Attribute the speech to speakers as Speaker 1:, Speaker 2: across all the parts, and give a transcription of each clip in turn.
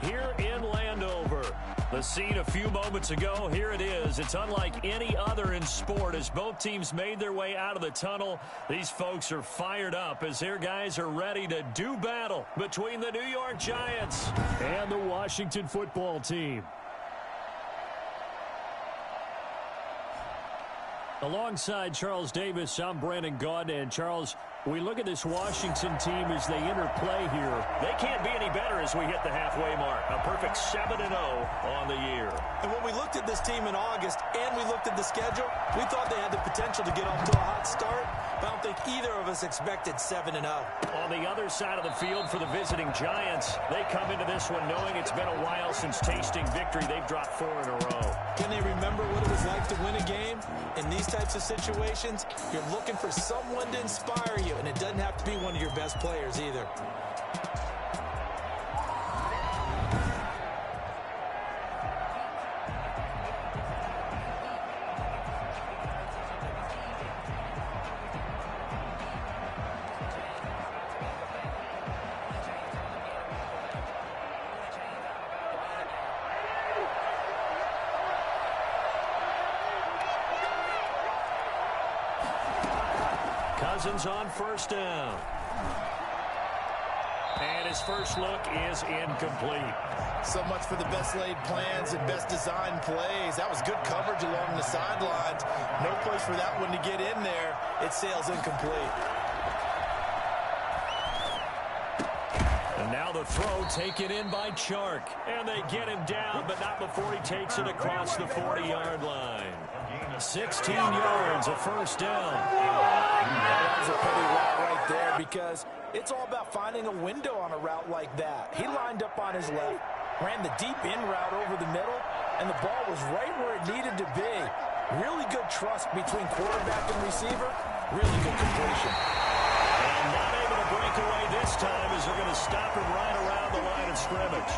Speaker 1: here in Landover. The scene a few moments ago, here it is. It's unlike any other in sport as both teams made their way out of the tunnel. These folks are fired up as their guys are ready to do battle between the New York Giants and the Washington football team. Alongside Charles Davis, I'm Brandon Gaudin. And Charles, we look at this Washington team as they interplay here. They can't be any better as we hit the halfway mark. A perfect 7-0 on the year.
Speaker 2: And when we looked at this team in August and we looked at the schedule, we thought they had the potential to get off to a hot start. But I don't think either of us expected 7-0.
Speaker 1: On the other side of the field for the visiting Giants, they come into this one knowing it's been a while since tasting victory. They've dropped 4 in a row.
Speaker 2: Can they remember what it was like to win a game? In these types of situations, you're looking for someone to inspire you, and it doesn't have to be one of your best players either.
Speaker 1: Cousins on first down. And his first look is incomplete.
Speaker 3: So much for the best laid plans and best designed plays. That was good coverage along the sidelines. No place for that one to get in there. It sails incomplete.
Speaker 1: And now the throw taken in by Chark. And they get him down, but not before he takes it across the 40-yard line. 16 yards, a first down.
Speaker 2: That was a pretty route right there because it's all about finding a window on a route like that. He lined up on his left, ran the deep in route over the middle, and the ball was right where it needed to be. Really good trust between quarterback and receiver. Really good completion.
Speaker 1: And not able to break away this time as they're going to stop him right around the line of scrimmage.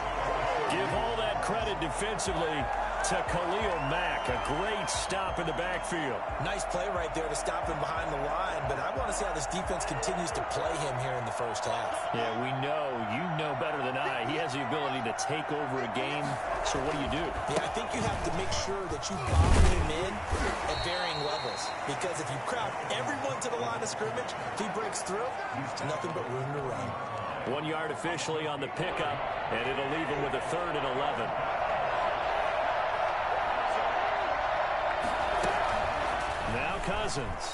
Speaker 1: Give all that credit defensively to Khalil Mack. A great stop in the backfield.
Speaker 2: Nice play right there to stop him behind the line, but I want to see how this defense continues to play him here in the first half.
Speaker 1: Yeah, we know. You know better than I. He has the ability to take over a game. So what do?
Speaker 2: Yeah, I think you have to make sure that you bomb him in at varying levels, because if you crowd everyone to the line of scrimmage, if he breaks through, it's nothing but room to run.
Speaker 1: 1 yard officially on the pickup, and it'll leave him with a 3rd and 11. Now Cousins.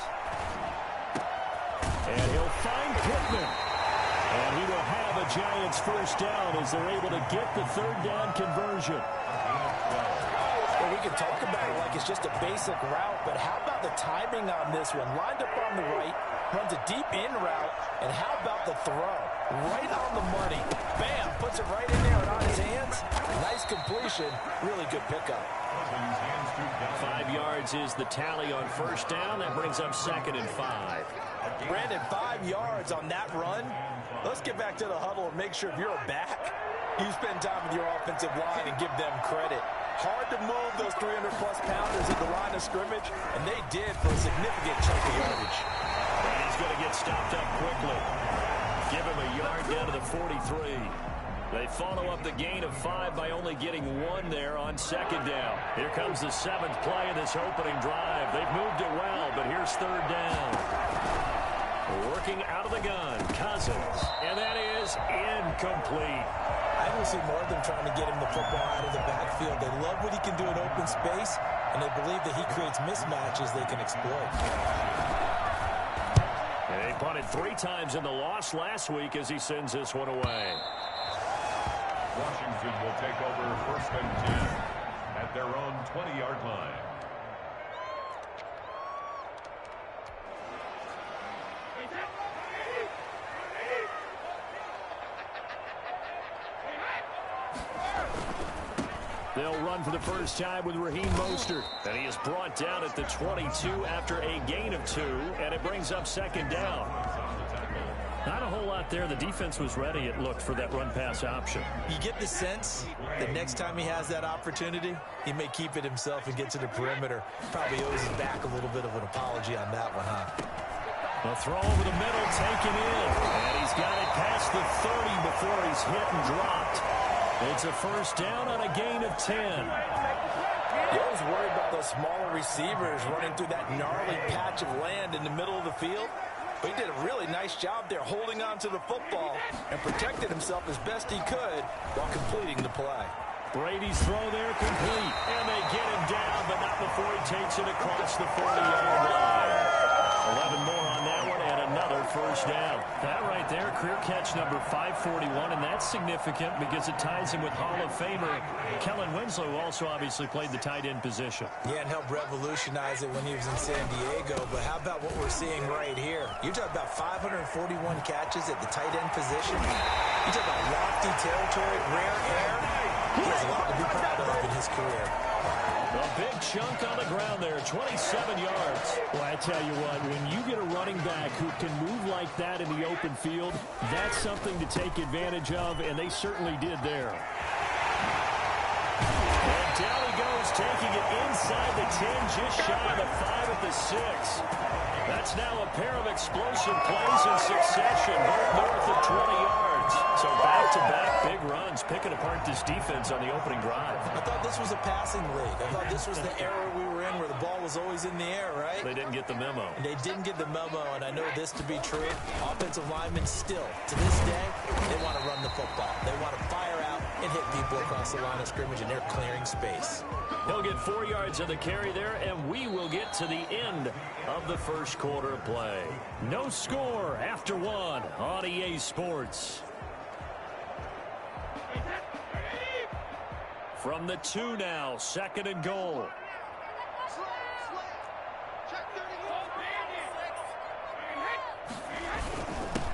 Speaker 1: And he'll find Pittman. And he will have a Giants first down as they're able to get the 3rd down conversion.
Speaker 2: Well, we can talk about it like it's just a basic route, but how about the timing on this one? Lined up on the right, runs a deep in route, and how about the throw? Right on the money. Bam, puts it right in there and on his hands. Nice completion. Really good pickup.
Speaker 1: 5 yards is the tally on first down. That brings up 2nd and 5.
Speaker 2: Brandon, 5 yards on that run. Let's get back to the huddle and make sure if you're a back, you spend time with your offensive line and give them credit. Hard to move those 300-plus pounders at the line of scrimmage, and they did for a significant chunk of yardage.
Speaker 1: And he's going to get stopped up quickly. Give him a yard down to the 43. They follow up the gain of 5 by only getting 1 there on 2nd down. Here comes the 7th play of this opening drive. They've moved it well, but here's 3rd down. Working out of the gun, Cousins. And that is incomplete.
Speaker 2: I don't see more of them trying to get him the football out of the backfield. They love what he can do in open space, and they believe that he creates mismatches they can exploit.
Speaker 1: And they punted 3 times in the loss last week as he sends this one away.
Speaker 4: Washington will take over 1st and 10 at their own 20-yard line.
Speaker 1: They'll run for the first time with Raheem Mostert. And he is brought down at the 22 after a gain of 2, and it brings up 2nd down. Not a whole lot there. The defense was ready, it looked, for that run-pass option.
Speaker 2: You get the sense that next time he has that opportunity, he may keep it himself and get to the perimeter. Probably owes his back a little bit of an apology on that one, huh?
Speaker 1: The throw over the middle taken in. And he's got it past the 30 before he's hit and dropped. It's a first down on a gain of 10.
Speaker 2: I was worried about those smaller receivers running through that gnarly patch of land in the middle of the field. But he did a really nice job there holding on to the football and protected himself as best he could while completing the play.
Speaker 1: Brady's throw there complete. And they get him down, but not before he takes it across the 40-yard line. 11 more on that one and another first down. That right there, career catch number 541, and that's significant because it ties him with Hall of Famer Kellen Winslow, who also obviously played the tight end position.
Speaker 2: Yeah, and helped revolutionize it when he was in San Diego. But how about what we're seeing right here? You're talking about 541 catches at the tight end position. You're talking about lofty territory, rare air. He has a lot to be proud of in his career.
Speaker 1: A big chunk on the ground there, 27 yards. Well, I tell you what, when you get a running back who can move like that in the open field, that's something to take advantage of, and they certainly did there. And down he goes, taking it inside the 10, just shy of the 5 at the 6. That's now a pair of explosive plays in succession, both north of 20 yards. So back-to-back big runs, picking apart this defense on the opening drive.
Speaker 2: I thought this was a passing league. I thought this was the era we were in where the ball was always in the air, right?
Speaker 1: They didn't get the memo.
Speaker 2: And they didn't get the memo, and I know this to be true. Offensive linemen still, to this day, they want to run the football. They want to fire out and hit people across the line of scrimmage, and they're clearing space.
Speaker 1: He'll get 4 yards of the carry there, and we will get to the end of the first quarter of play. No score after one on EA Sports. From the 2 now, 2nd and goal.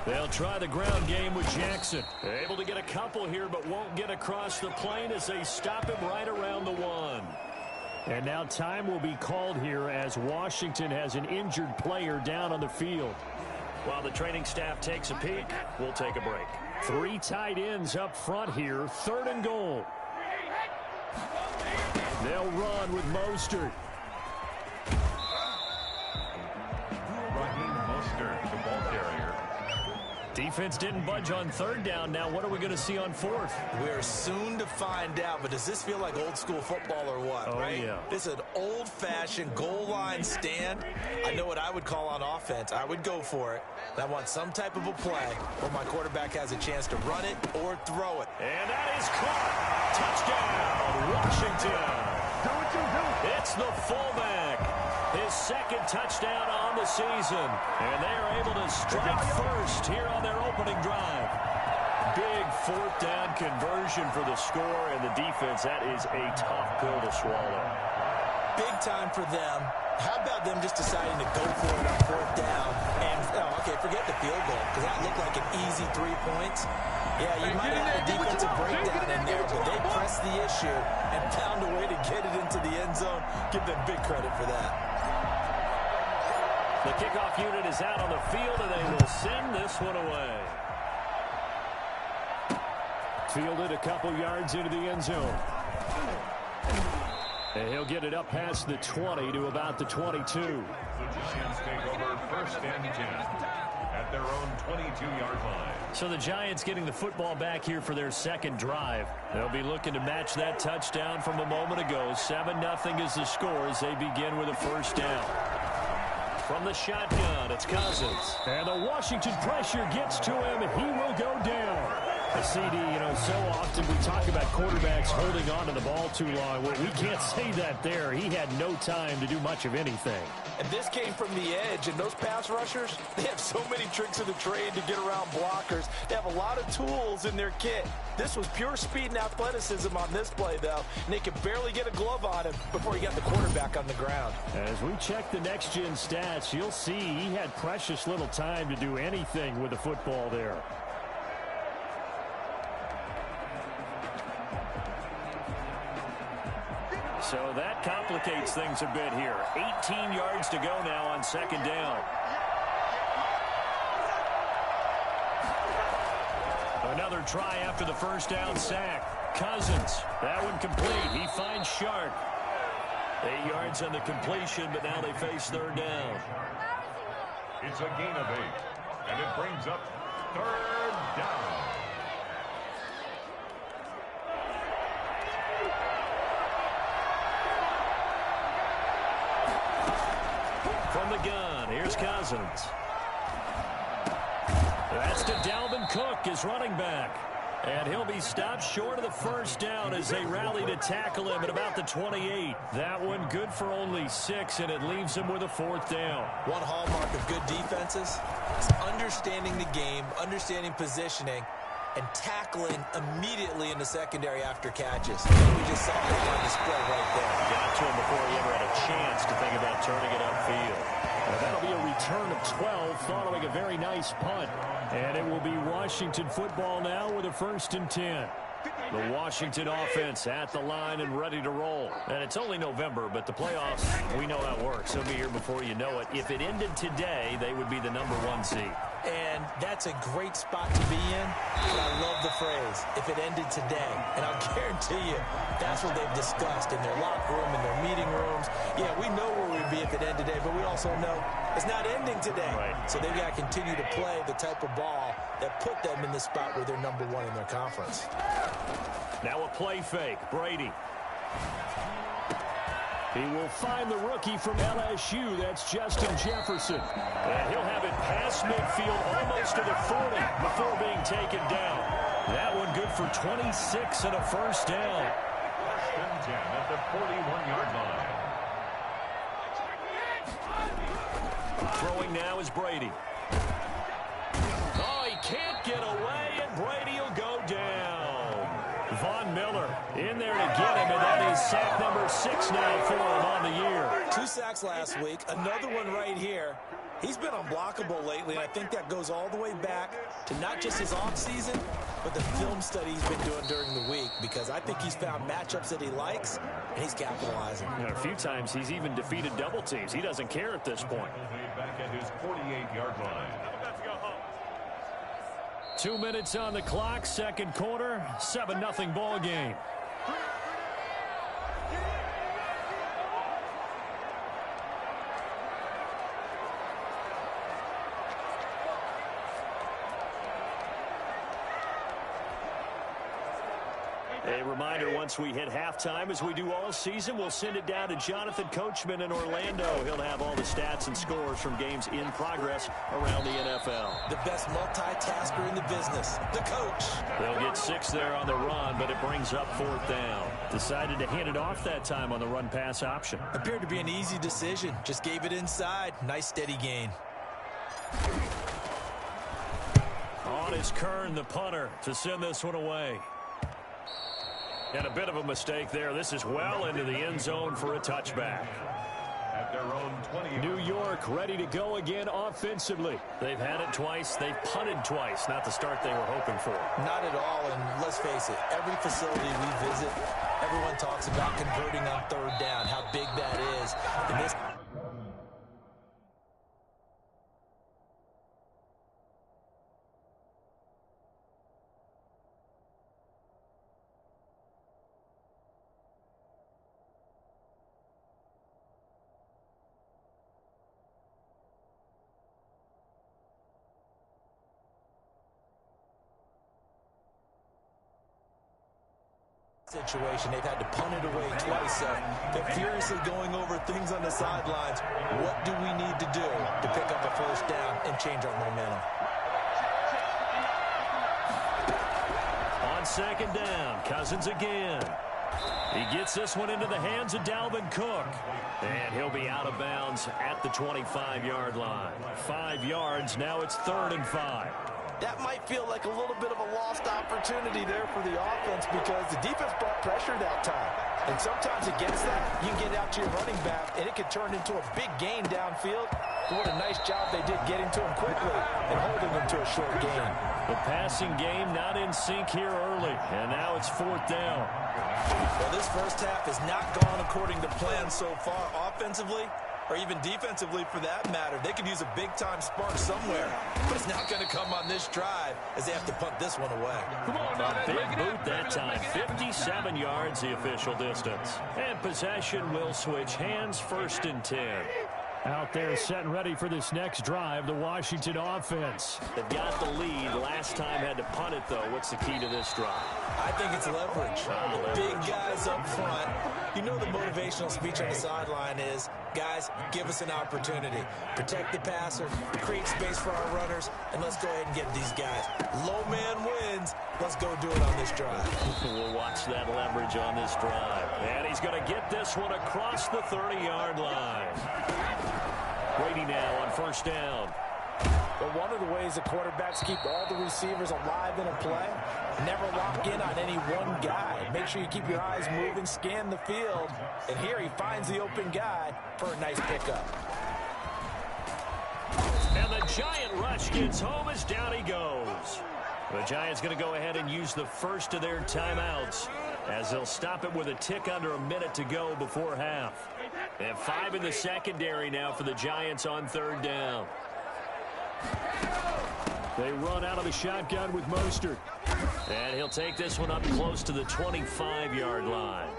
Speaker 1: They'll try the ground game with Jackson. Able to get a couple here, but won't get across the plane as they stop him right around the 1. And now time will be called here as Washington has an injured player down on the field. While the training staff takes a peek, we'll take a break. 3 tight ends up front here, 3rd and goal. They'll run with Mostert.
Speaker 4: Raheem Mostert, the ball carrier.
Speaker 1: Defense didn't budge on 3rd down. Now what are we going to see on 4th?
Speaker 2: We're soon to find out, but does this feel like old school football or what?
Speaker 1: Oh,
Speaker 2: right?
Speaker 1: yeah.
Speaker 2: This is an old-fashioned goal line stand. I know what I would call on offense. I would go for it. I want some type of a play where my quarterback has a chance to run it or throw it.
Speaker 1: And that is caught. Touchdown, Washington. It's the fullback. His 2nd touchdown on the season. And they are able to strike first here on their opening drive. Big 4th down conversion for the score, and the defense, that is a tough pill to swallow.
Speaker 2: Big time for them. How about them just deciding to go for it on 4th down? And, okay, forget the field goal, because that looked like an easy 3 points. Yeah, you might have had a defensive breakdown in there, but they pressed the issue and found a way to get it into the end zone. Give them big credit for that.
Speaker 1: The kickoff unit is out on the field, and they will send this one away. Fielded a couple yards into the end zone. And he'll get it up past the 20 to about the 22.
Speaker 4: The Giants take over 1st and 10 at their own 22-yard line.
Speaker 1: So the Giants getting the football back here for their 2nd drive. They'll be looking to match that touchdown from a moment ago. 7-0 is the score as they begin with a 1st down. From the shotgun, it's Cousins. And the Washington pressure gets to him, and he will go down. A CD, so often we talk about quarterbacks holding on to the ball too long. Well, we can't say that there. He had no time to do much of anything.
Speaker 2: And this came from the edge, and those pass rushers, they have so many tricks of the trade to get around blockers. They have a lot of tools in their kit. This was pure speed and athleticism on this play, though, and they could barely get a glove on him before he got the quarterback on the ground.
Speaker 1: As we check the next-gen stats, you'll see he had precious little time to do anything with the football there. So that complicates things a bit here. 18 yards to go now on 2nd down. Another try after the 1st down sack. Cousins, that one complete. He finds Sharp. 8 yards on the completion, but now they face 3rd down.
Speaker 4: It's a gain of 8, and it brings up 3rd down.
Speaker 1: From the gun, here's Cousins. That's to Dalvin Cook, his running back. And he'll be stopped short of the first down as they rally to tackle him at about the 28. That one good for only 6, and it leaves him with a 4th down.
Speaker 2: One hallmark of good defenses is understanding the game, understanding positioning, and tackling immediately in the secondary after catches. We just saw it on display right there.
Speaker 1: Got to him before he ever had a chance to think about turning it upfield. Well, that'll be a return of 12 following a very nice punt. And it will be Washington football now with a 1st and 10. The Washington offense at the line and ready to roll. And it's only November, but the playoffs, we know how it works. They'll be here before you know it. If it ended today, they would be the #1 seed.
Speaker 2: And that's a great spot to be in. And I love the phrase, if it ended today. And I'll guarantee you, that's what they've discussed in their locker room, in their meeting rooms. Yeah, we know where we'd be if it ended today, but we also know it's not ending today.
Speaker 1: Right.
Speaker 2: So they've got to continue to play the type of ball that put them in the spot where they're #1 in their conference.
Speaker 1: Now a play fake. Brady. He will find the rookie from LSU. That's Justin Jefferson. And he'll have it past midfield almost to the 40 before being taken down. That one good for 26 and a 1st down.
Speaker 4: 1st and 10 at the 41-yard line.
Speaker 1: Throwing now is Brady. Oh, he can't get away, and Brady will go down. Von Miller in there to get him, and that is sack number 6 now for him on the year.
Speaker 2: 2 sacks last week, another one right here. He's been unblockable lately, and I think that goes all the way back to not just his offseason, but the film study he's been doing during the week, because I think he's found matchups that he likes, and he's capitalizing.
Speaker 1: You know, a few times he's even defeated double teams. He doesn't care at this point.
Speaker 4: Back at his 48-yard line.
Speaker 1: 2 minutes on the clock, 2nd quarter, 7-0 ball game. A reminder, once we hit halftime, as we do all season, we'll send it down to Jonathan Coachman in Orlando. He'll have all the stats and scores from games in progress around the NFL.
Speaker 2: The best multitasker in the business, the coach.
Speaker 1: They'll get 6 there on the run, but it brings up 4th down. Decided to hand it off that time on the run-pass option.
Speaker 2: Appeared to be an easy decision. Just gave it inside. Nice steady gain.
Speaker 1: On is Kern, the punter, to send this one away. And a bit of a mistake there. This is well into the end zone for a touchback.
Speaker 4: At their own 20.
Speaker 1: New York ready to go again offensively. They've had it twice. They've punted twice. Not the start they were hoping for.
Speaker 2: Not at all, and let's face it, every facility we visit, everyone talks about converting on 3rd down, how big that is. In this situation, they've had to punt it away twice, so they're furiously going over things on the sidelines. What do we need to do to pick up a 1st down and change our momentum?
Speaker 1: On 2nd down, Cousins again. He gets this one into the hands of Dalvin Cook. And he'll be out of bounds at the 25-yard line. 5 yards, now it's 3rd and 5.
Speaker 2: That might feel like a little bit of a lost opportunity there for the offense, because the defense brought pressure that time. And sometimes against that, you can get out to your running back, and it can turn into a big gain downfield. But what a nice job they did getting to him quickly and holding him to a short gain.
Speaker 1: The passing game not in sync here early, and now it's 4th down.
Speaker 2: Well, this first half has not gone according to plan so far offensively, or even defensively for that matter. They could use a big-time spark somewhere, but it's not going to come on this drive as they have to punt this one away.
Speaker 1: A big boot that time. 57 yards the official distance. And possession will switch hands, 1st and 10. Out there setting ready for this next drive, the Washington offense. They've got the lead. Last time had to punt it, though. What's the key to this drive?
Speaker 2: I think it's leverage. Big guys up front. You know the motivational speech on the sideline is, guys, give us an opportunity. Protect the passer, create space for our runners, and let's go ahead and get these guys. Low man wins. Let's go do it on this drive.
Speaker 1: We'll watch that leverage on this drive. And he's going to get this one across the 30-yard line. Brady now on first down.
Speaker 2: But one of the ways the quarterbacks keep all the receivers alive in a play, never lock in on any one guy. Make sure you keep your eyes moving, scan the field. And here he finds the open guy for a nice pickup.
Speaker 1: And the Giant rush gets home as down he goes. The Giants going to go ahead and use the first of their timeouts as they'll stop it with a tick under a minute to go before half. And 5 in the secondary now for the Giants on third down. They run out of the shotgun with Mostert. And he'll take this one up close to the 25-yard line.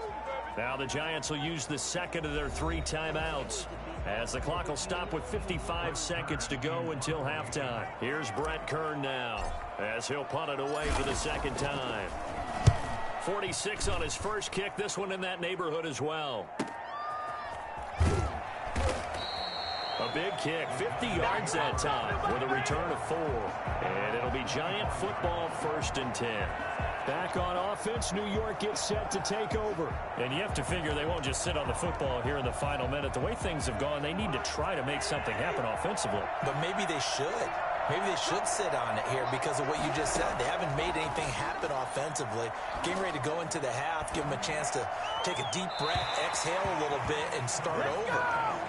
Speaker 1: Now the Giants will use the second of their 3 timeouts as the clock will stop with 55 seconds to go until halftime. Here's Brett Kern now as he'll punt it away for the second time. 46 on his first kick. This one in that neighborhood as well. A big kick, 50 yards that time with a return of 4. And it'll be Giant football, 1st and 10. Back on offense, New York gets set to take over. And you have to figure they won't just sit on the football here in the final minute. The way things have gone, they need to try to make something happen offensively.
Speaker 2: But maybe they should. Maybe they should sit on it here because of what you just said. They haven't made anything happen offensively. Getting ready to go into the half, give them a chance to take a deep breath, exhale a little bit, and start over.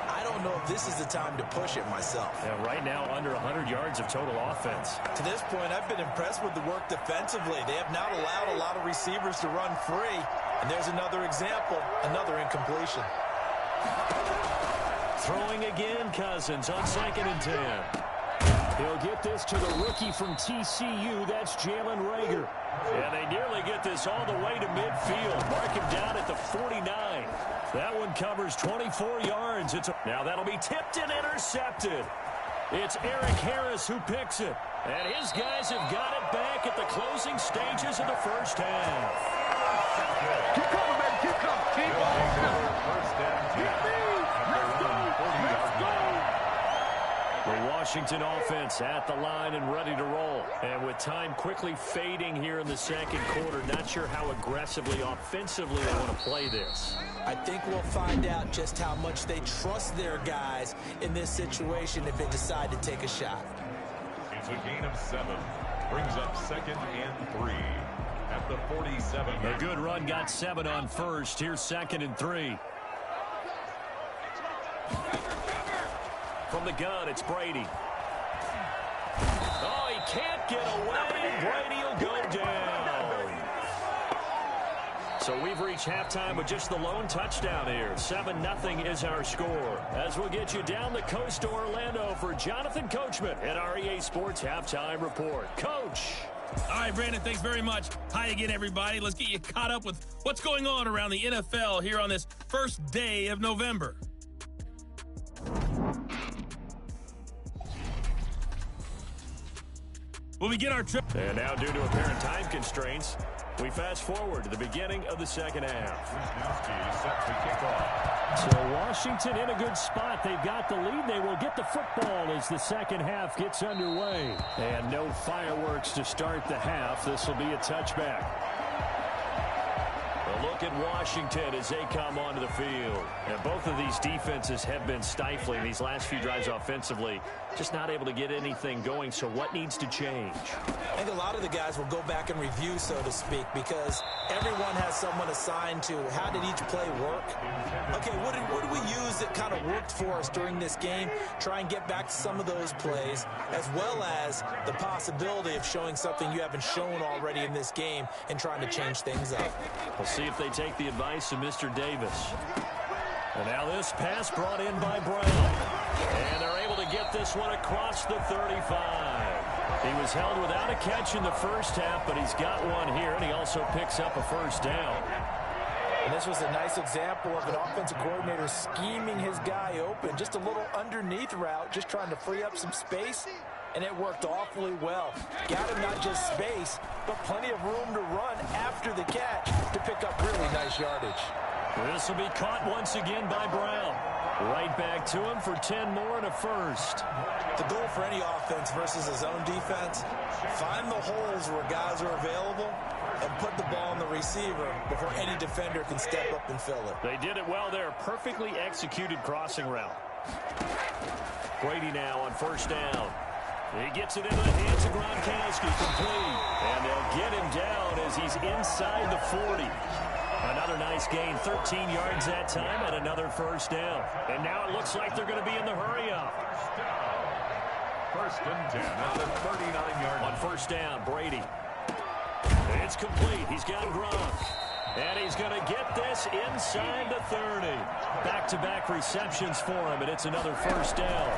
Speaker 2: I don't know if this is the time to push it myself.
Speaker 1: Yeah, right now, under 100 yards of total offense.
Speaker 2: To this point, I've been impressed with the work defensively. They have not allowed a lot of receivers to run free. And there's another example, another incompletion.
Speaker 1: Throwing again, Cousins on 2nd and 10. He'll get this to the rookie from TCU. That's Jalen Reagor. And they nearly get this all the way to midfield. Mark him down at the 49. That one covers 24 yards. Now that'll be tipped and intercepted. It's Eric Harris who picks it. And his guys have got it back at the closing stages of the first half.
Speaker 4: Keep coming, man. Keep coming. Keep on. First down. Let's go. Let's go.
Speaker 1: The Washington offense at the line and ready to roll. And with time quickly fading here in the second quarter, not sure how aggressively, offensively they want to play this.
Speaker 2: I think we'll find out just how much they trust their guys in this situation if they decide to take a shot.
Speaker 4: It's a gain of 7. Brings up 2nd and 3 at the 47.
Speaker 1: A good run got 7 on first. Here's 2nd and 3. From the gun, it's Brady. Oh, he can't get away. Brady will go down. So we've reached halftime with just the lone touchdown here. 7-0 is our score. As we'll get you down the coast to Orlando for Jonathan Coachman at our EA Sports Halftime Report. Coach.
Speaker 5: All right, Brandon, thanks very much. Hi again, everybody. Let's get you caught up with what's going on around the NFL here on this first day of November. We'll begin our trip.
Speaker 1: And now, due to apparent time constraints, we fast forward to the beginning of the second half.
Speaker 4: Set to kick off.
Speaker 1: So Washington in a good spot. They've got the lead. They will get the football as the second half gets underway. And no fireworks to start the half. This will be a touchback. A look at Washington as they come onto the field. And both of these defenses have been stifling these last few drives offensively. Just not able to get anything going. So what needs to change?
Speaker 2: I think a lot of the guys will go back and review, so to speak, because everyone has someone assigned to how did each play work. Okay, what did we use that kind of worked for us during this game? Try and get back to some of those plays, as well as the possibility of showing something you haven't shown already in this game and trying to change things up.
Speaker 1: We'll see if they take the advice of Mr. Davis. And now this pass brought in by Brown. And they're able to get this one across the 35. He was held without a catch in the first half, but he's got one here, and he also picks up a first down.
Speaker 2: And this was a nice example of an offensive coordinator scheming his guy open. Just a little underneath route, just trying to free up some space, and it worked awfully well. Got him not just space, but plenty of room to run after the catch to pick up really nice yardage.
Speaker 1: This will be caught once again by Brown. Right back to him for 10 more and a first.
Speaker 3: The goal for any offense versus his own defense, find the holes where guys are available and put the ball on the receiver before any defender can step up and fill it.
Speaker 1: They did it well there. Perfectly executed crossing route. Brady now on first down. He gets it into the hands of Gronkowski, complete. And they'll get him down as he's inside the 40. Another nice gain, 13 yards that time, and another first down. And now it looks like they're going to be in the hurry-up.
Speaker 4: First and 10 at the 39-yard line.
Speaker 1: On first down, Brady. It's complete. He's got Gronk. And he's going to get this inside the 30. Back-to-back receptions for him, and it's another first down.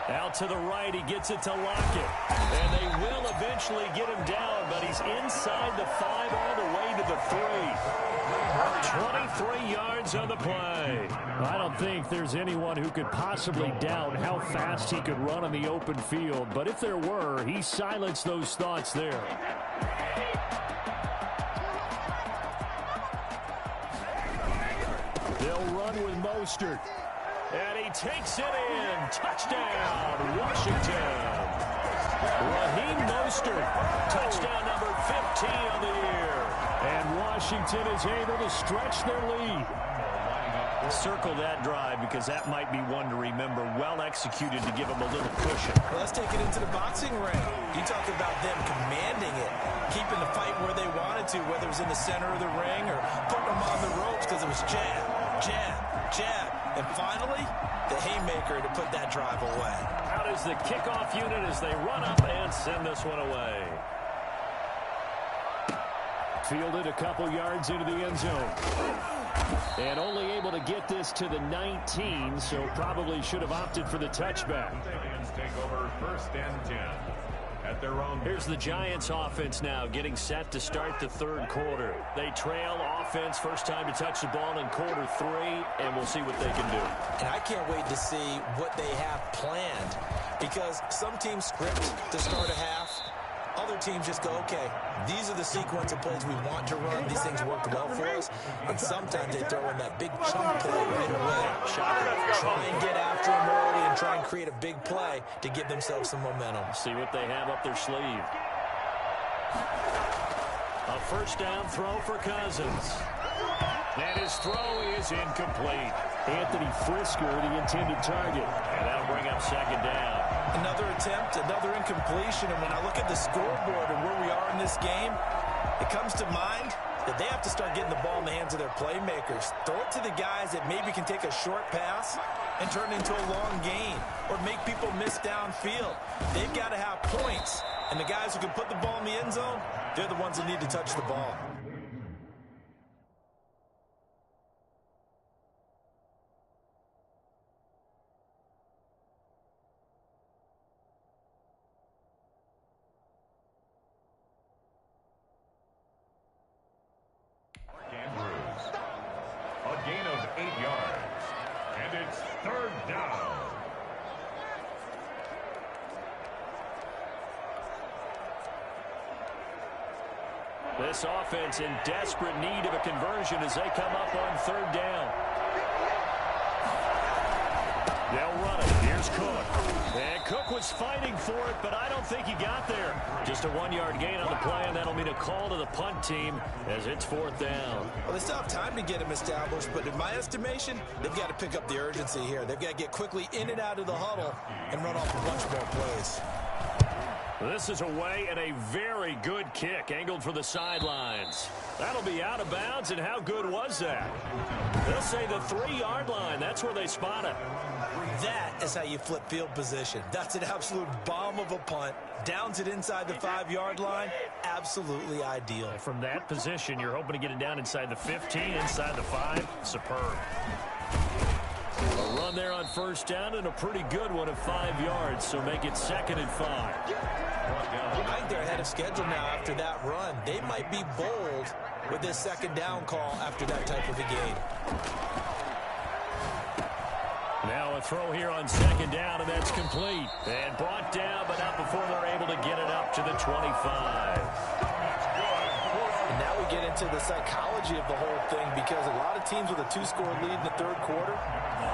Speaker 1: Out to the right, he gets it to Lockett. And they will eventually get him down, but he's inside the 5 all the way to the 3. 23 yards on the play.
Speaker 6: I don't think there's anyone who could possibly doubt how fast he could run on the open field. But if there were, he silenced those thoughts there.
Speaker 1: They'll run with Mostert. And he takes it in. Touchdown, Washington. Raheem Mostert. Touchdown number 15 on the year.
Speaker 6: And Washington is able to stretch their lead.
Speaker 1: Circle that drive because that might be one to remember. Well executed to give him a little cushion.
Speaker 2: Well, let's take it into the boxing ring. You talk about them commanding it, keeping the fight where they wanted to, whether it was in the center of the ring or putting them on the ropes because it was jab, jab, jab. And finally, the haymaker to put that drive away.
Speaker 1: Out is the kickoff unit as they run up and send this one away.
Speaker 6: Fielded a couple yards into the end zone. And only able to get this to the 19, so probably should have opted for the touchback.
Speaker 4: Take over first and 10 at their own.
Speaker 1: Here's the Giants offense now getting set to start the third quarter. They trail offense, first time to touch the ball in quarter 3, and we'll see what they can do.
Speaker 2: And I can't wait to see what they have planned because some teams script to start a half. Other teams just go, okay, these are the sequence of plays we want to run. These things worked well for us. And sometimes they throw in that big chunk play right away. Try and get after them early and try and create a big play to give themselves some momentum.
Speaker 1: See what they have up their sleeve. A first down throw for Cousins. And his throw is incomplete.
Speaker 6: Anthony Frisker, the intended target.
Speaker 1: And that'll bring up second down.
Speaker 2: Another attempt, another incompletion, and when I look at the scoreboard and where we are in this game, it comes to mind that they have to start getting the ball in the hands of their playmakers. Throw it to the guys that maybe can take a short pass and turn it into a long gain or make people miss downfield. They've got to have points, and the guys who can put the ball in the end zone, they're the ones that need to touch the ball.
Speaker 4: A gain of 8 yards. And it's third down.
Speaker 1: This offense in desperate need of a conversion as they come up on third down. They'll run it. Here's Cook. And Cook was fighting for it, but I don't think he got there. Just a 1-yard gain on the play, and that'll mean a call to the punt team as it's fourth down.
Speaker 2: Well, they still have time to get him established, but in my estimation, they've got to pick up the urgency here. They've got to get quickly in and out of the huddle and run off a bunch more plays.
Speaker 1: This is away and a very good kick angled for the sidelines. That'll be out of bounds, and how good was that? They'll say the 3-yard line. That's where they spot it.
Speaker 2: That is how you flip field position. That's an absolute bomb of a punt. Downs it inside the 5-yard line. Absolutely ideal.
Speaker 1: From that position, you're hoping to get it down inside the 15, inside the 5. Superb. A run there on first down and a pretty good one of 5 yards, so make it 2nd and 5.
Speaker 3: I think they're ahead of schedule now after that run. They might be bold with this second down call after that type of a game.
Speaker 1: Now a throw here on second down, and that's complete. And brought down, but not before they're able to get it up to the 25.
Speaker 2: And now we get into the psychology of the whole thing, because a lot of teams with a 2-score lead in the third quarter,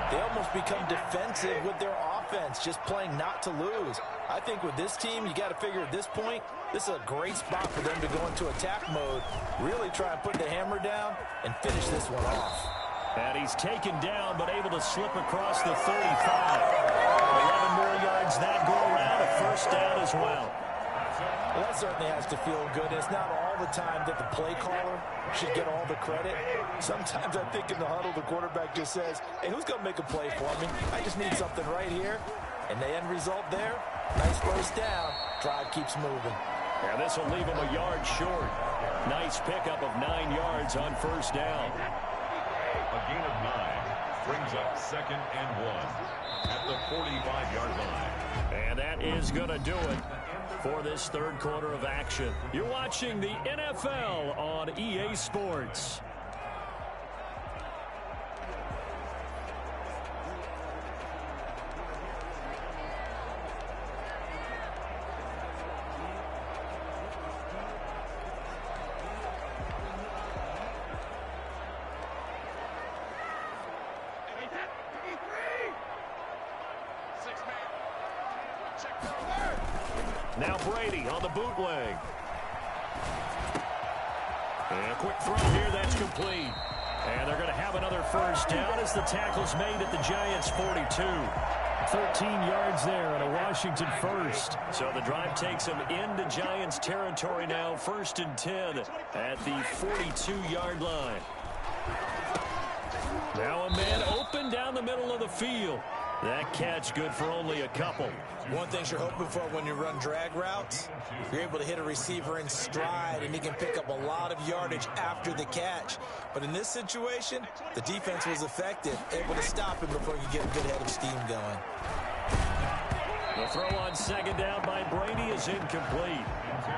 Speaker 2: they almost become defensive with their offense, just playing not to lose. I think with this team, you got to figure at this point, this is a great spot for them to go into attack mode, really try and put the hammer down and finish this one off.
Speaker 1: And he's taken down, but able to slip across the 35. 11 more yards that go around, a first down as well.
Speaker 2: Well, that certainly has to feel good. It's not all the time that the play caller should get all the credit. Sometimes I think in the huddle, the quarterback just says, hey, who's going to make a play for me? I just need something right here. And the end result there, nice first down. Drive keeps moving.
Speaker 1: And this will leave him a yard short. Nice pickup of 9 yards on first down.
Speaker 4: A gain of 9 brings up 2nd and 1 at the 45-yard line.
Speaker 1: And that is going to do it for this third quarter of action. You're watching the NFL on EA Sports. Now Brady on the bootleg. And a quick throw here, that's complete. And they're going to have another first down as the tackle's made at the Giants' 42.
Speaker 6: 13 yards there on a Washington first.
Speaker 1: So the drive takes them into Giants territory now, 1st and 10 at the 42-yard line. Now a man open down the middle of the field. That catch good for only a couple.
Speaker 3: One thing you're hoping for when you run drag routes, you're able to hit a receiver in stride, and he can pick up a lot of yardage after the catch. But in this situation, the defense was effective, able to stop him before he could get a good head of steam going.
Speaker 1: The throw on second down by Brady is incomplete.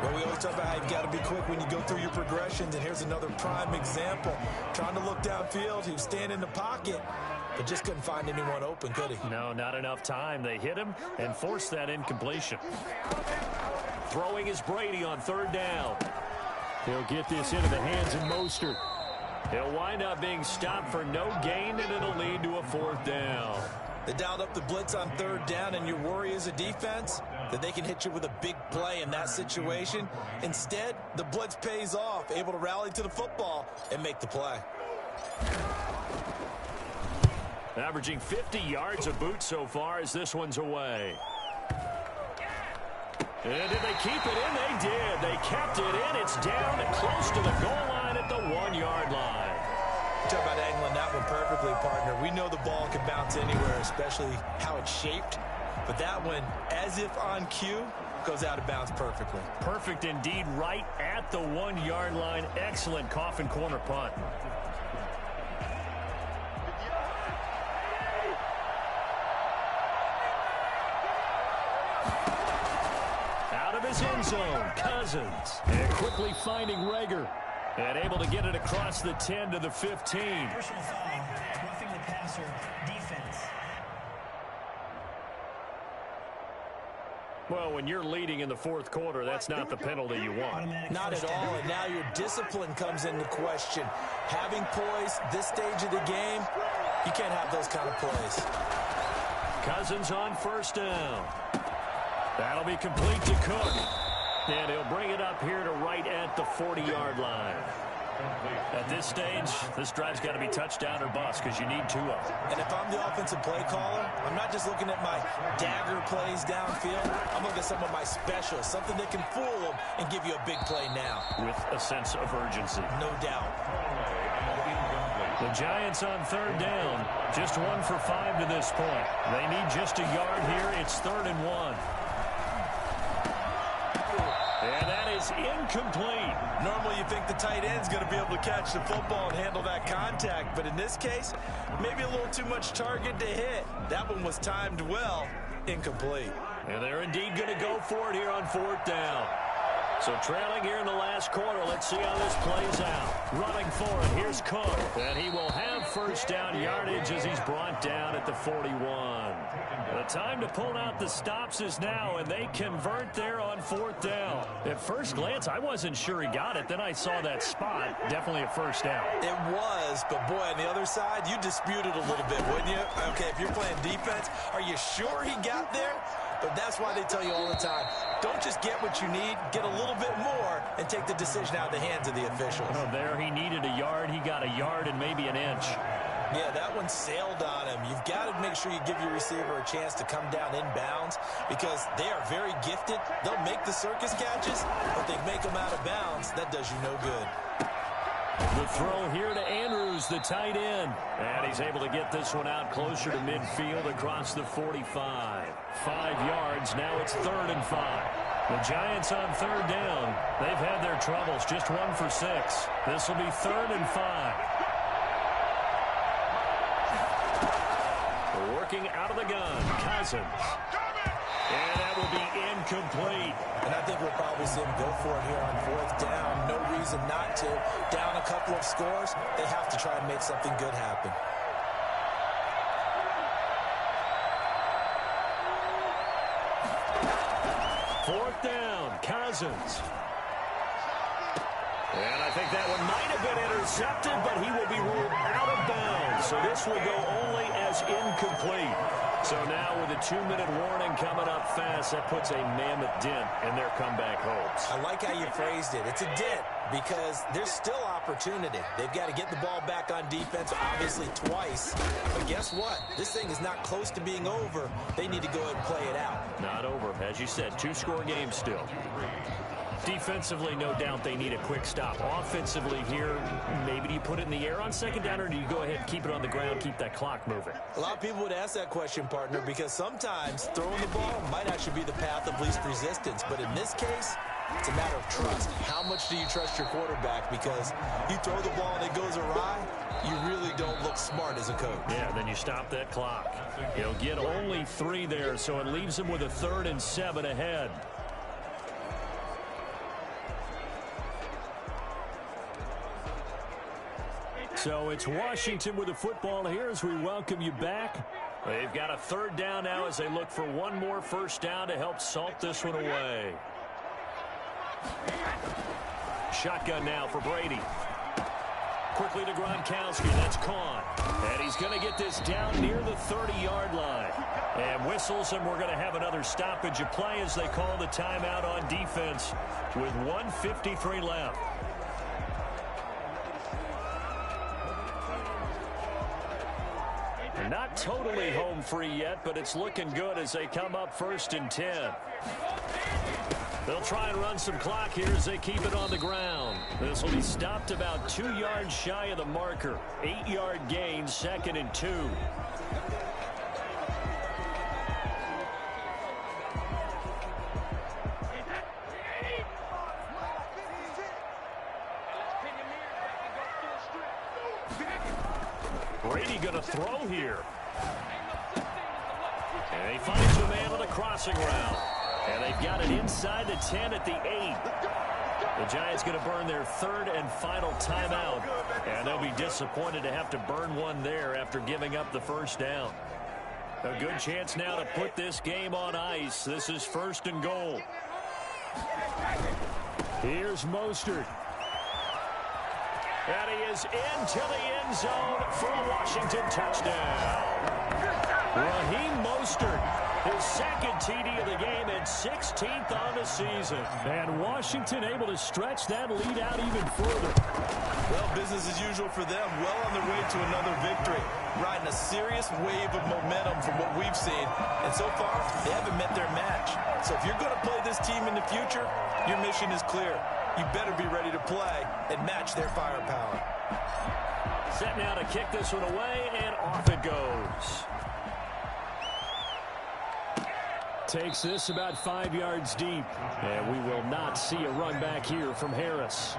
Speaker 3: Well, we always talk about how you've got to be quick when you go through your progressions, and here's another prime example. Trying to look downfield, he was standing in the pocket, but just couldn't find anyone open, could he?
Speaker 1: No, not enough time. They hit him and forced that incompletion. Throwing is Brady on third down.
Speaker 6: He'll get this into the hands of Mostert.
Speaker 1: He'll wind up being stopped for no gain, and it'll lead to a 4th down.
Speaker 3: They dialed up the blitz on third down, and your worry as a defense that they can hit you with a big play in that situation. Instead, the blitz pays off, able to rally to the football and make the play.
Speaker 1: Averaging 50 yards a boot so far as this one's away. And did they keep it in? They did. They kept it in. It's down and close to the goal line at the 1-yard line.
Speaker 3: Talk about angling that one perfectly, partner. We know the ball can bounce anywhere, especially how it's shaped. But that one, as if on cue, goes out of bounds perfectly.
Speaker 1: Perfect indeed, right at the 1-yard line. Excellent coffin corner punt. Out of his end zone, Cousins.
Speaker 6: And quickly finding Rager.
Speaker 1: And able to get it across the 10 to the 15.
Speaker 7: Personal foul, roughing the passer, defense.
Speaker 1: Well, when you're leading in the fourth quarter, that's not the penalty you want.
Speaker 3: Not at all, and now your discipline comes into question. Having poise this stage of the game, you can't have those kind of plays.
Speaker 1: Cousins on first down. That'll be complete to Cook. And he'll bring it up here to right at the 40-yard line. At this stage, this drive's got to be touchdown or bust because you need 2 of them.
Speaker 3: And if I'm the offensive play caller, I'm not just looking at my dagger plays downfield. I'm looking at some of my specials, something that can fool them and give you a big play now.
Speaker 1: With a sense of urgency.
Speaker 3: No doubt.
Speaker 1: The Giants on third down. Just 1 for 5 to this point. They need just a yard here. It's 3rd and 1. And that is incomplete.
Speaker 3: Normally you think the tight end's going to be able to catch the football and handle that contact, but in this case, maybe a little too much target to hit. That one was timed well, incomplete.
Speaker 1: And they're indeed going to go for it here on 4th down. So trailing here in the last quarter. Let's see how this plays out. Running for it. Here's Cook. And he will have first down yardage as he's brought down at the 41. The time to pull out the stops is now, and they convert there on 4th down. At first glance, I wasn't sure he got it. Then I saw that spot. Definitely a first down.
Speaker 3: It was, but boy, on the other side, you dispute it a little bit, wouldn't you? Okay, if you're playing defense, are you sure he got there? But that's why they tell you all the time, don't just get what you need, get a little bit more, and take the decision out of the hands of the officials.
Speaker 1: Oh, there he needed a yard. He got a yard and maybe an inch.
Speaker 3: Yeah, that one sailed on him. You've got to make sure you give your receiver a chance to come down inbounds because they are very gifted. They'll make the circus catches, but they make them out of bounds. That does you no good.
Speaker 1: The throw here to Andrews, the tight end. And he's able to get this one out closer to midfield across the 45. 5 yards. Now it's 3rd and 5. The Giants on 3rd down. They've had their troubles. Just 1 for 6. This will be 3rd and 5. Working out of the gun. Cousins. And that will be incomplete.
Speaker 3: And I think we'll probably see him go for it here on 4th down. No reason not to. Down a couple of scores, they have to try and make something good happen.
Speaker 1: Fourth down, Cousins. And I think that one might have been intercepted, but he will be ruled out of bounds. So this will go only as incomplete. So now with a 2-minute warning coming up fast, that puts a mammoth dent in their comeback hopes.
Speaker 3: I like how you phrased it. It's a dent because there's still opportunity. They've got to get the ball back on defense, obviously twice. But guess what? This thing is not close to being over. They need to go ahead and play it out.
Speaker 1: Not over. As you said, 2-score game still. Defensively, no doubt they need a quick stop. Offensively here, maybe do you put it in the air on 2nd down, or do you go ahead and keep it on the ground, keep that clock moving?
Speaker 3: A lot of people would ask that question, partner, because sometimes throwing the ball might actually be the path of least resistance. But in this case, it's a matter of trust. How much do you trust your quarterback? Because you throw the ball and it goes awry, you really don't look smart as a coach.
Speaker 1: Yeah, then you stop that clock. He'll get only 3 there, so it leaves him with a 3rd and 7 ahead. So it's Washington with the football here as we welcome you back. They've got a 3rd down now as they look for one more first down to help salt this one away. Shotgun now for Brady. Quickly to Gronkowski. That's caught. And he's going to get this down near the 30-yard line. And whistles, and we're going to have another stoppage of play as they call the timeout on defense with 1:53 left. Not totally home free yet, but it's looking good as they come up 1st and 10. They'll try and run some clock here as they keep it on the ground. This will be stopped about 2 yards shy of the marker. 8-yard gain, 2nd and 2. Brady going to throw here. And he finds a man on the crossing route. And they've got it inside the 10 at the 8. The Giants going to burn their 3rd and final timeout. And they'll be disappointed to have to burn one there after giving up the first down. A good chance now to put this game on ice. This is 1st and goal.
Speaker 6: Here's Mostert.
Speaker 1: And he is into the end zone for a Washington touchdown. Raheem Mostert, his 2nd TD of the game and 16th on the season.
Speaker 6: And Washington able to stretch that lead out even further.
Speaker 3: Well, business as usual for them. Well on their way to another victory. Riding a serious wave of momentum from what we've seen. And so far, they haven't met their match. So if you're going to play this team in the future, your mission is clear. You better be ready to play and match their firepower.
Speaker 1: Set now to kick this one away, and off it goes.
Speaker 6: Takes this about 5 yards deep. And we will not see a run back here from Harris.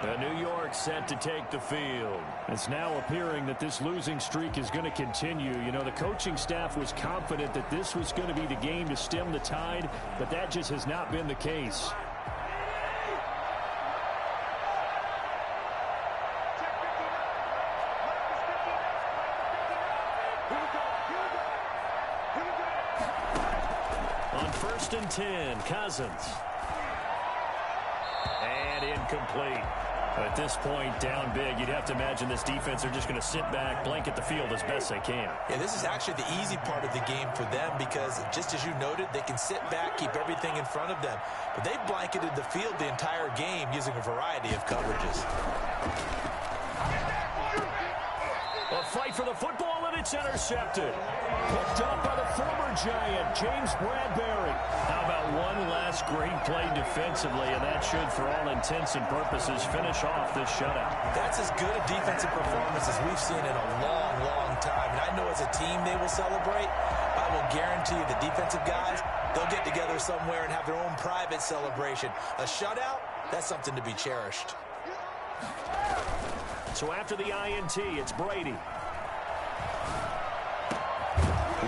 Speaker 1: The New York set to take the field.
Speaker 6: It's now appearing that this losing streak is going to continue. You know, the coaching staff was confident that this was going to be the game to stem the tide, but that just has not been the case.
Speaker 1: On 1st and 10, Cousins. And incomplete. At this point, down big, you'd have to imagine this defense are just going to sit back, blanket the field as best they can.
Speaker 2: Yeah, this is actually the easy part of the game for them because, just as you noted, they can sit back, keep everything in front of them. But they blanketed the field the entire game using a variety of coverages.
Speaker 1: A fight for the football, and it's intercepted.
Speaker 6: Picked up by the former Giant, James Bradbury.
Speaker 1: How about one last great play defensively, and that should, for all intents and purposes, finish off this shutout.
Speaker 2: That's as good a defensive performance as we've seen in a long, long time. And I know as a team they will celebrate. I will guarantee you the defensive guys, they'll get together somewhere and have their own private celebration. A shutout, that's something to be cherished.
Speaker 1: So after the INT, it's Brady.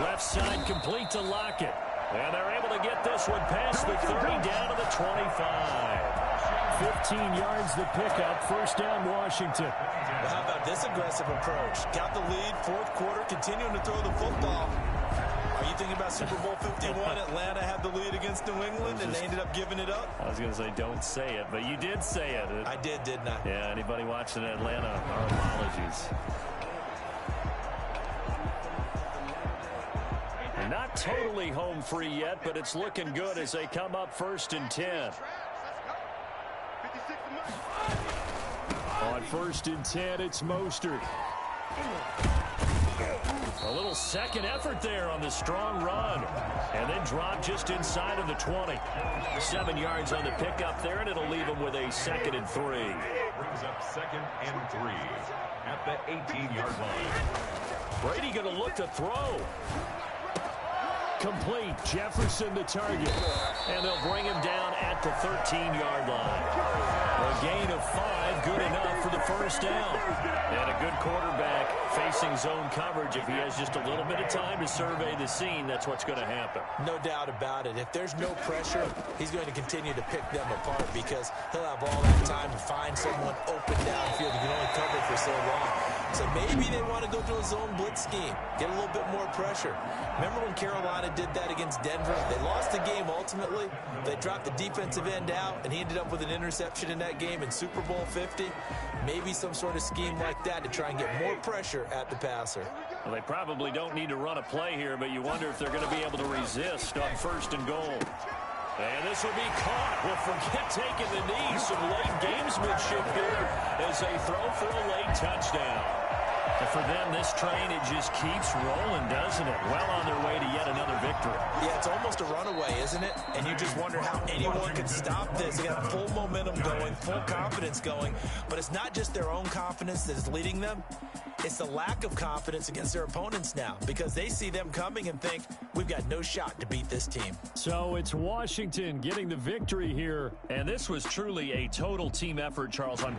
Speaker 1: Left side complete to Lockett. And they're able to get this one past the 30 down to the 25.
Speaker 6: 15 yards the pickup. First down, Washington.
Speaker 2: Well, how about this aggressive approach? Got the lead, fourth quarter, continuing to throw the football. Are you thinking about Super Bowl 51? Atlanta had the lead against New England, and they ended up giving it up?
Speaker 1: I was going to say, don't say it, but you did say it.
Speaker 2: I did, didn't I?
Speaker 1: Yeah, anybody watching Atlanta, our apologies. Not totally home free yet, but it's looking good as they come up 1st and 10.
Speaker 6: On 1st and 10, it's Mostert.
Speaker 1: A little second effort there on the strong run. And then drop just inside of the 20. 7 yards on the pickup there, and it'll leave them with a 2nd and 3.
Speaker 4: Brings up 2nd and 3 at the 18-yard line.
Speaker 1: Brady going to look to throw.
Speaker 6: Complete. Jefferson the target.
Speaker 1: And they'll bring him down at the 13-yard line. A gain of 5, good enough for the first down. And a good quarterback facing zone coverage. If he has just a little bit of time to survey the scene, that's what's going to happen.
Speaker 2: No doubt about it. If there's no pressure, he's going to continue to pick them apart because he'll have all that time to find someone open downfield. He can only cover for so long. So maybe they want to go to a zone blitz scheme, get a little bit more pressure. Remember when Carolina did that against Denver? They lost the game ultimately. They dropped the defensive end out, and he ended up with an interception in that game in Super Bowl 50. Maybe some sort of scheme like that to try and get more pressure at the passer.
Speaker 1: Well, they probably don't need to run a play here, but you wonder if they're going to be able to resist on 1st and goal. And this will be caught. Well, forget taking the knee. Some late gamesmanship here as they throw for a late touchdown. And for them, this train, it just keeps rolling, doesn't it? Well on their way to yet another victory.
Speaker 2: Yeah, it's almost a runaway, isn't it? And you just wonder how anyone can stop this. They got full momentum going, full confidence going. But it's not just their own confidence that is leading them. It's the lack of confidence against their opponents now because they see them coming and think, we've got no shot to beat this team.
Speaker 6: So it's Washington getting the victory here.
Speaker 1: And this was truly a total team effort, Charles, on both.